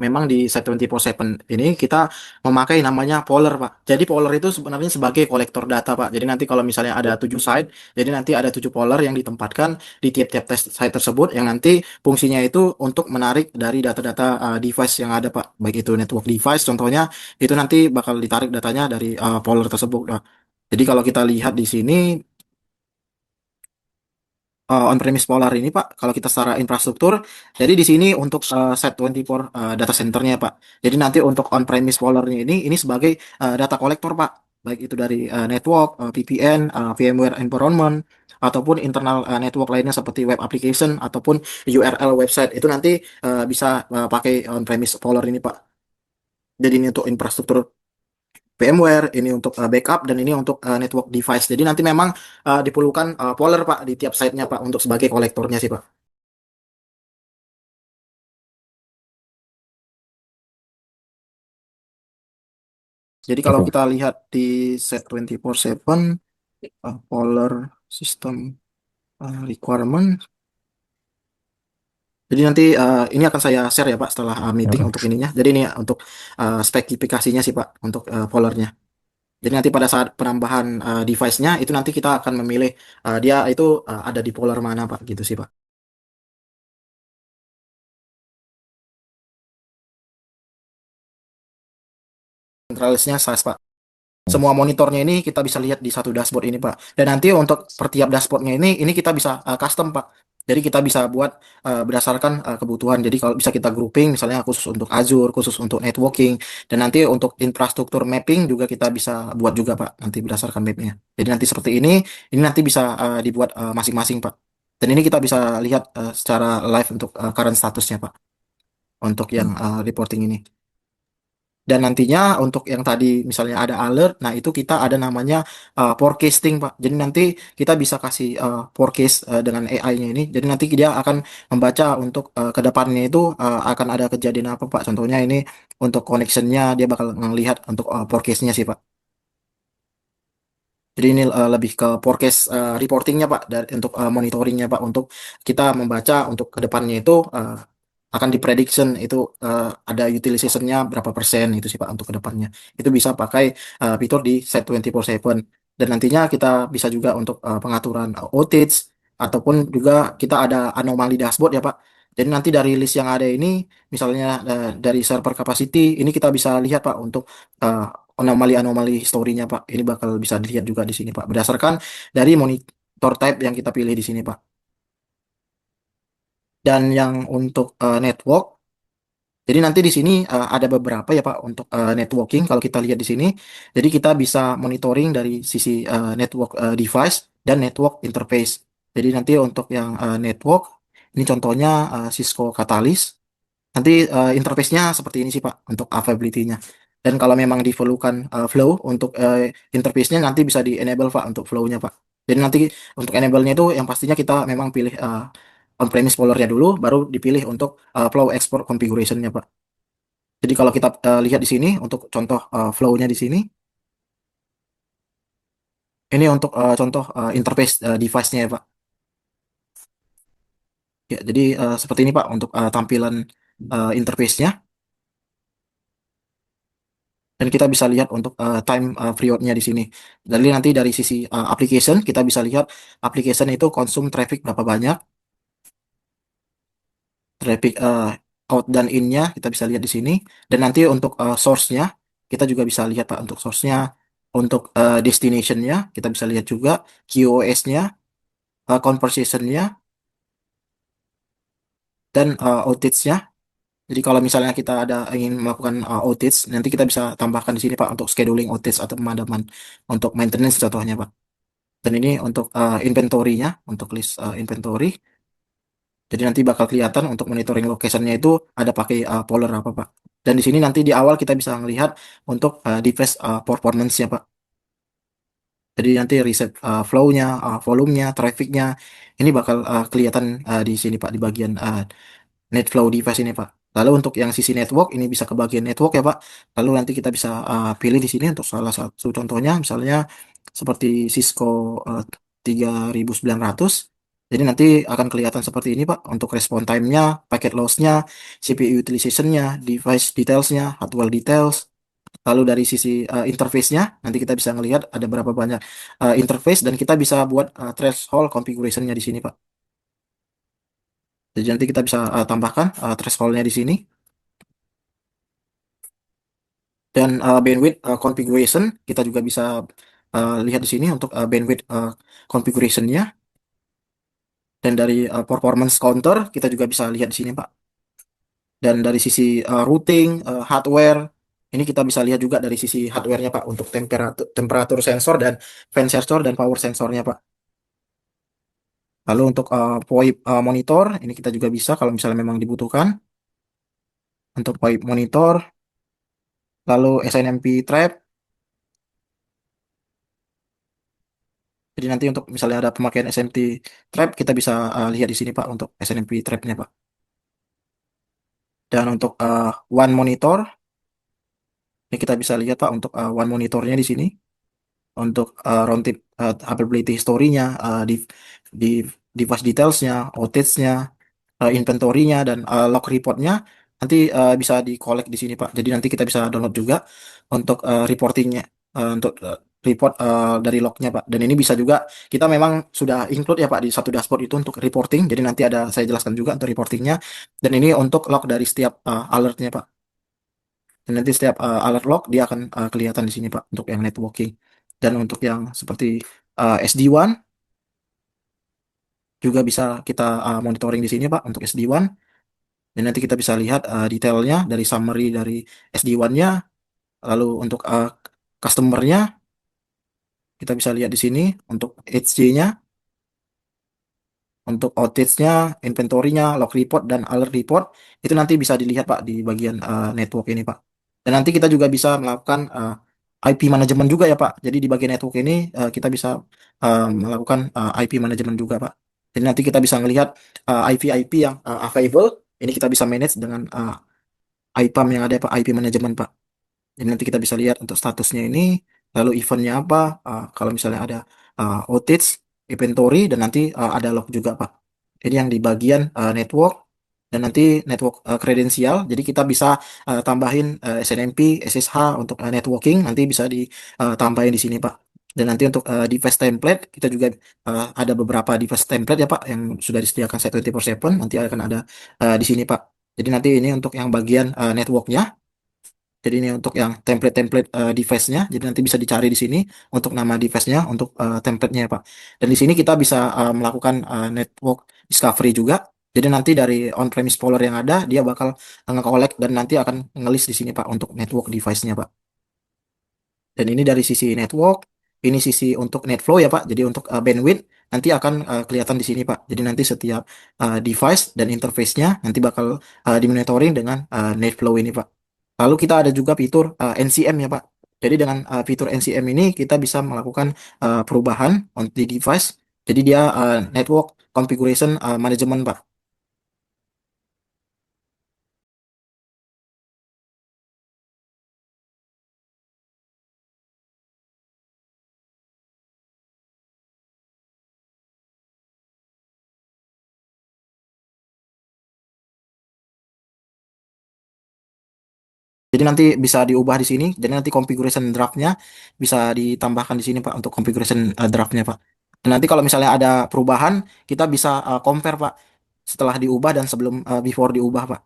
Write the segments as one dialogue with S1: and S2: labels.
S1: memang di Set24/7 ini kita memakai namanya Polar, Pak. Jadi Polar itu sebenarnya sebagai kolektor data, Pak. Jadi nanti kalau misalnya ada 7 site, jadi nanti ada 7 Polar yang ditempatkan di tiap-tiap test site tersebut yang nanti fungsinya itu untuk menarik dari data-data device yang ada, Pak. Baik itu network device contohnya, itu nanti bakal ditarik datanya dari Polar tersebut, Pak. Jadi kalau kita lihat di sini on-premise Polar ini, Pak, kalau kita secara infrastruktur, jadi di sini untuk Set24 data centernya, Pak. Jadi nanti untuk on-premise Polarnya ini sebagai data kolektor, Pak. Baik itu dari network, VPN, VMware environment, ataupun internal network lainnya seperti web application ataupun URL website. Itu nanti bisa pakai on-premise Polar ini, Pak. Jadi ini untuk infrastruktur VMware, ini untuk backup, dan ini untuk network device. Jadi nanti memang diperlukan Polar, Pak, di tiap site-nya, Pak, untuk sebagai kolektornya sih, Pak. Jadi kalau
S2: Oke.
S1: kita lihat di Set24/7 Polar System Requirement, jadi nanti ini akan saya share ya, Pak, setelah meeting
S2: Heeh.
S1: untuk ininya. Jadi ini untuk spesifikasinya sih, Pak, untuk Polarnya. Jadi nanti pada saat penambahan device-nya itu nanti kita akan memilih dia itu ada di Polar mana, Pak, gitu sih, Pak. Centralisnya SAS, Pak. Semua monitornya ini kita bisa lihat di satu dashboard ini, Pak. Dan nanti untuk per tiap dashboardnya ini kita bisa custom, Pak. Jadi kita bisa buat berdasarkan kebutuhan. Jadi kalau bisa kita grouping, misalnya khusus untuk Azure, khusus untuk networking, dan nanti untuk infrastruktur mapping juga kita bisa buat juga, Pak. Nanti berdasarkan mapnya. Jadi nanti seperti ini nanti bisa dibuat masing-masing, Pak. Dan ini kita bisa lihat secara live untuk current statusnya, Pak. Untuk yang reporting ini. Dan nantinya untuk yang tadi misalnya ada alert, nah itu kita ada namanya forecasting, Pak. Jadi nanti kita bisa kasih forecast dengan AI-nya ini. Jadi nanti dia akan membaca untuk ke depannya itu akan ada kejadian apa, Pak. Contohnya ini untuk connection-nya dia bakal ngelihat untuk forecast-nya sih, Pak. Jadi ini lebih ke forecast reportingnya, Pak, dari untuk monitoringnya, Pak, untuk kita membaca untuk ke depannya itu akan diprediction itu ada utilization-nya berapa persen itu sih, Pak, untuk ke depannya. Itu bisa pakai fitur di Set24/7. Dan nantinya kita bisa juga untuk pengaturan outage ataupun juga kita ada anomali dashboard ya, Pak. Jadi nanti dari list yang ada ini, misalnya dari server capacity, ini kita bisa lihat, Pak, untuk eh, anomali-anomali historinya, Pak. Ini bakal bisa dilihat juga di sini, Pak, berdasarkan dari monitor type yang kita pilih di sini, Pak. Dan yang untuk network, jadi nanti di sini ada beberapa ya, Pak, untuk networking kalau kita lihat di sini. Jadi kita bisa monitoring dari sisi network device dan network interface. Jadi nanti untuk yang network, ini contohnya Cisco Catalyst. Nanti interface-nya seperti ini sih, Pak, untuk availability-nya. Dan kalau memang diperlukan flow untuk interface-nya nanti bisa di-enable, Pak, untuk flow-nya, Pak. Jadi nanti untuk enable-nya itu yang pastinya kita memang pilih on-premise Polar-nya dulu, baru dipilih untuk flow export configuration-nya, Pak. Jadi kalau kita lihat di sini untuk contoh flow-nya di sini, ini untuk contoh interface device-nya ya, Pak. Ya, jadi seperti ini, Pak, untuk tampilan interface-nya. Dan kita bisa lihat untuk time period-nya di sini. Jadi nanti dari sisi application kita bisa lihat application itu konsum traffic berapa banyak, traffic out dan in-nya kita bisa lihat di sini. Dan nanti untuk source-nya kita juga bisa lihat, Pak, untuk source-nya, untuk destination-nya kita bisa lihat juga, QoS-nya, conversation-nya, dan outage-nya. Jadi kalau misalnya kita ada ingin melakukan outage, nanti kita bisa tambahkan di sini, Pak, untuk scheduling outage atau pemadaman untuk maintenance contohnya, Pak. Dan ini untuk inventory-nya, untuk list inventory. Jadi nanti bakal kelihatan untuk monitoring location-nya itu ada pakai Polar apa, Pak. Dan di sini nanti di awal kita bisa melihat untuk device performance-nya, Pak. Jadi nanti reset flow-nya, volume-nya, traffic-nya, ini bakal kelihatan di sini, Pak, di bagian net flow device ini, Pak. Lalu untuk yang sisi network ini bisa ke bagian network ya, Pak. Lalu nanti kita bisa pilih di sini untuk salah satu contohnya misalnya seperti Cisco 3900. Jadi nanti akan kelihatan seperti ini Pak untuk respon time-nya, packet loss-nya, CPU utilization-nya, device details-nya, hardware details. Lalu dari sisi interface-nya, nanti kita bisa melihat ada berapa banyak interface dan kita bisa buat threshold configuration-nya di sini Pak. Jadi nanti kita bisa tambahkan threshold-nya di sini dan bandwidth configuration kita juga bisa lihat di sini untuk bandwidth configuration-nya dan dari performance counter kita juga bisa lihat di sini Pak. Dan dari sisi routing, hardware, ini kita bisa lihat juga dari sisi hardware-nya Pak untuk temperatur temperatur sensor dan fan sensor dan power sensornya Pak. Lalu untuk VoIP monitor, ini kita juga bisa kalau misalnya memang dibutuhkan untuk VoIP monitor. Lalu SNMP trap, jadi nanti untuk misalnya ada pemakaian SNMP trap, kita bisa lihat di sini Pak untuk SNMP trap-nya Pak. Dan untuk one monitor, ini kita bisa lihat Pak untuk one monitornya di sini. Untuk roundtip availability history-nya, di device details-nya, outage-nya, inventory-nya, dan log report-nya nanti bisa di-collect di sini, Pak. Jadi nanti kita bisa download juga untuk reporting-nya, untuk report dari log-nya, Pak. Dan ini bisa juga, kita memang sudah include ya, Pak, di satu dashboard itu untuk reporting. Jadi nanti ada saya jelaskan juga untuk reporting-nya. Dan ini untuk log dari setiap alert-nya, Pak. Dan nanti setiap alert log dia akan kelihatan di sini Pak untuk yang networking. Dan untuk yang seperti SD-WAN juga bisa kita monitoring di sini Pak untuk SD-WAN. Dan nanti kita bisa lihat detailnya dari summary dari SD-WAN-nya. Lalu untuk customer-nya kita bisa lihat di sini untuk HJ-nya, untuk outage-nya, inventory-nya, log report, dan alert report. Itu nanti bisa dilihat Pak di bagian network ini Pak. Dan nanti kita juga bisa melakukan IP management juga ya Pak. Jadi di bagian network ini kita bisa melakukan IP management juga Pak. Jadi nanti kita bisa melihat IP-IP yang available. Ini kita bisa manage dengan IPAM yang ada Pak, IP management Pak. Jadi nanti kita bisa lihat untuk statusnya ini, lalu eventnya apa, kalau misalnya ada outage, inventory, dan nanti ada log juga Pak. Jadi yang di bagian network, dan nanti network kredensial, jadi kita bisa tambahin SNMP, SSH untuk networking, nanti bisa ditambahin di sini Pak. Dan nanti untuk device template, kita juga ada beberapa device template ya Pak, yang sudah disediakan set 24/7, nanti akan ada di sini Pak. Jadi nanti ini untuk yang bagian networknya. Jadi ini untuk yang template-template device-nya. Jadi nanti bisa dicari di sini untuk nama device-nya, untuk template-nya ya Pak. Dan di sini kita bisa melakukan network discovery juga. Jadi nanti dari on-premise folder yang ada, dia bakal nge-collect dan nanti akan nge-list di sini Pak untuk network device-nya Pak. Dan ini dari sisi network, ini sisi untuk net flow ya Pak. Jadi untuk bandwidth nanti akan kelihatan di sini Pak. Jadi nanti setiap device dan interface-nya nanti bakal dimonitoring dengan net flow ini Pak. Lalu kita ada juga fitur NCM ya Pak. Jadi dengan fitur NCM ini kita bisa melakukan perubahan di device. Jadi dia network configuration management Pak. Jadi nanti bisa diubah di sini. Jadi nanti configuration draftnya bisa ditambahkan di sini Pak untuk configuration draftnya Pak. Dan nanti kalau misalnya ada perubahan, kita bisa compare Pak setelah diubah dan sebelum before diubah Pak.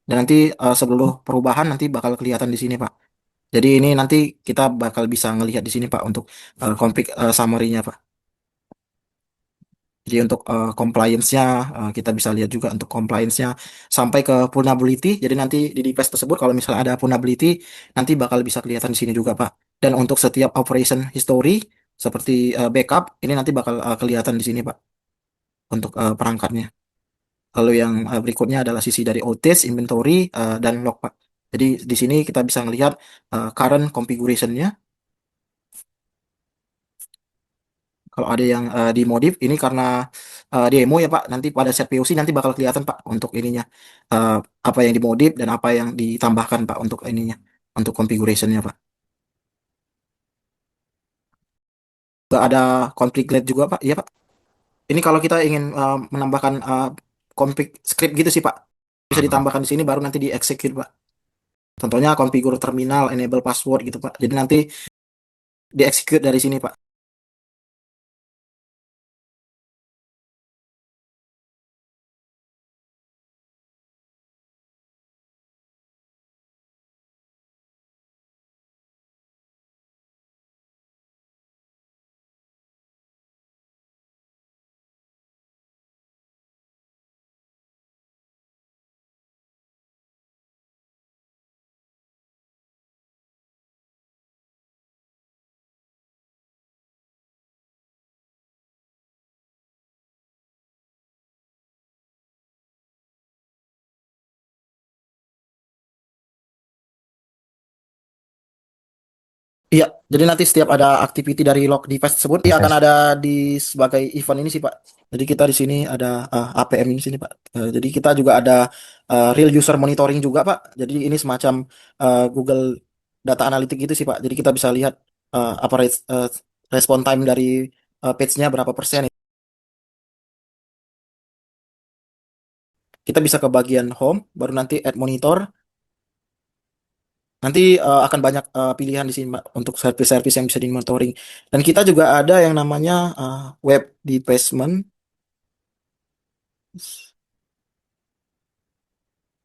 S1: Dan nanti sebelum perubahan nanti bakal kelihatan di sini Pak. Jadi ini nanti kita bakal bisa ngelihat di sini Pak untuk config summary-nya Pak. Jadi untuk compliance-nya kita bisa lihat juga untuk compliance-nya sampai ke vulnerability. Jadi nanti di device tersebut kalau misalnya ada vulnerability nanti bakal bisa kelihatan di sini juga Pak. Dan untuk setiap operation history seperti backup ini nanti bakal kelihatan di sini Pak untuk perangkatnya. Lalu yang berikutnya adalah sisi dari outage, inventory, dan log Pak. Jadi di sini kita bisa melihat current configuration-nya. Kalau ada yang dimodif, ini karena demo ya Pak. Nanti pada set POC nanti bakal kelihatan Pak untuk ininya Eh, apa yang dimodif dan apa yang ditambahkan Pak untuk ininya, untuk configuration-nya Pak. Nggak ada config led juga Pak, iya Pak. Ini kalau kita ingin menambahkan config script gitu sih Pak. Bisa
S2: Mhm.
S1: ditambahkan di sini baru nanti di execute Pak. Contohnya configure terminal, enable password gitu Pak. Jadi nanti di execute dari sini Pak. Iya, jadi nanti setiap ada activity dari log device tersebut, dia akan ada di sebagai event ini sih Pak. Jadi kita di sini ada APM ini sini Pak. Jadi kita juga ada real user monitoring juga Pak. Jadi ini semacam Google Data Analytics gitu sih Pak. Jadi kita bisa lihat apa respon time dari page-nya berapa persen. Kita bisa ke bagian home, baru nanti add monitor. Nanti akan banyak pilihan di sini Mbak, untuk service-service yang bisa dimonitoring. Dan kita juga ada yang namanya web development,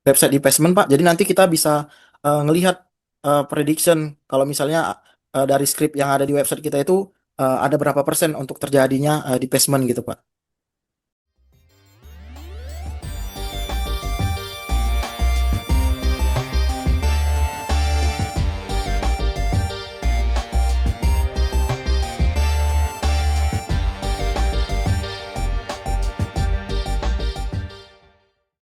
S1: website development Pak. Jadi nanti kita bisa ngelihat prediction kalau misalnya dari script yang ada di website kita itu ada berapa persen untuk terjadinya development gitu Pak.